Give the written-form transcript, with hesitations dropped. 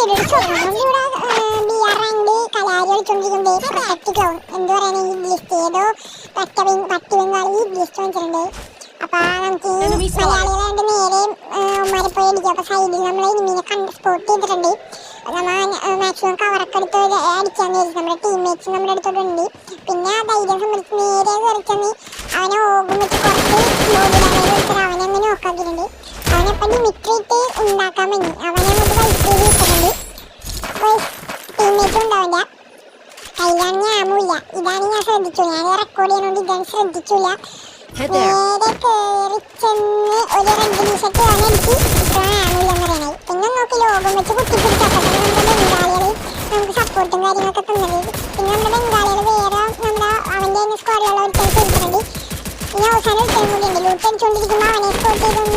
പേരോട് ചോദിക്കണം. ഇവിടെ BR rank Kalaari കളിച്ചോണ്ടിരിക്കുന്നുണ്ട്. Protect clown എന്ത് പറയാനാ ഈ ലിസ്റ്റ് ഏതോ പട്ടി ബംഗാളി ലിസ്റ്റ് വാങ്ങിച്ചിട്ടുണ്ട്. അപ്പൊ നമുക്ക് മലയാളികളായിട്ട് നേരെ ഉമ്മാരെ പോയി അടിക്കാം. അപ്പൊ സൈഡിൽ നമ്മളെ എനിമീനെ സ്പോട്ട് ചെയ്തിട്ടുണ്ട്. മാക്സിമം കവറൊക്കെ എടുത്ത് അടിക്കാന്ന് വിചാരിച്ചു. നമ്മുടെ ടീംമേറ്റ്സ് നമ്മുടെ അടുത്തോട്ടുണ്ട്. പിന്നെ ആ ധൈര്യം സംബന്ധിച്ച് നേരെ കയറിച്ചെന്ന് അവനെ ഓകും വെച്ച് കുറച്ച് ബോഡി ഡാമേജ് കൊടുത്തിട്ട് അവനെ അങ്ങ് നോക്കാക്കിയിട്ടുണ്ട്. അവനെപ്പം ലിമിറ്റായിട്ട് ഉണ്ടാക്കാൻ വേണ്ടി അവനെ അങ്ങോട്ട് വൈറ്റ് ചെയ്ത് വെച്ചിട്ടുണ്ട്. ടീംമേറ്റും ഉണ്ട് അവൻ്റെ കയ്യിലാണ് ഞാമില്ല. ഇതാണ് ഞാൻ ശ്രദ്ധിച്ചു. ഞാൻ റെക്കോർഡ് ചെയ്യുന്നതുകൊണ്ട് ഇതാണ് ശ്രദ്ധിച്ചില്ല. നേരെ കയറി ചെന്ന് ഒരു റെഡിനിഷൊക്കെ അവനടിച്ച് ഇപ്പോഴാണ് ആമില്ലെന്ന് പറയണത്. പിന്നെ നോക്കി ലോകം വെച്ച് കുത്തിപ്പിടിച്ചപ്പോൾ നമ്മുടെ ബംഗാളികൾ നമുക്ക് സപ്പോർട്ടും കാര്യങ്ങളൊക്കെ തന്നത്. പിന്നെ നമ്മുടെ ബംഗാളികൾ വേറെ നമ്മുടെ അവൻ്റെ തന്നെ സ്ക്വാഡിലുള്ള ഒരുത്തൻ ചെയ്തിട്ടുണ്ട്. ഇനി അവസാനം ഒരുത്തനും കൂടി ഉണ്ട്. ലൂട്ട് അടിച്ചുകൊണ്ടിരിക്കുമ്പോൾ അവനെ സ്പോട്ട് ചെയ്തൊന്നും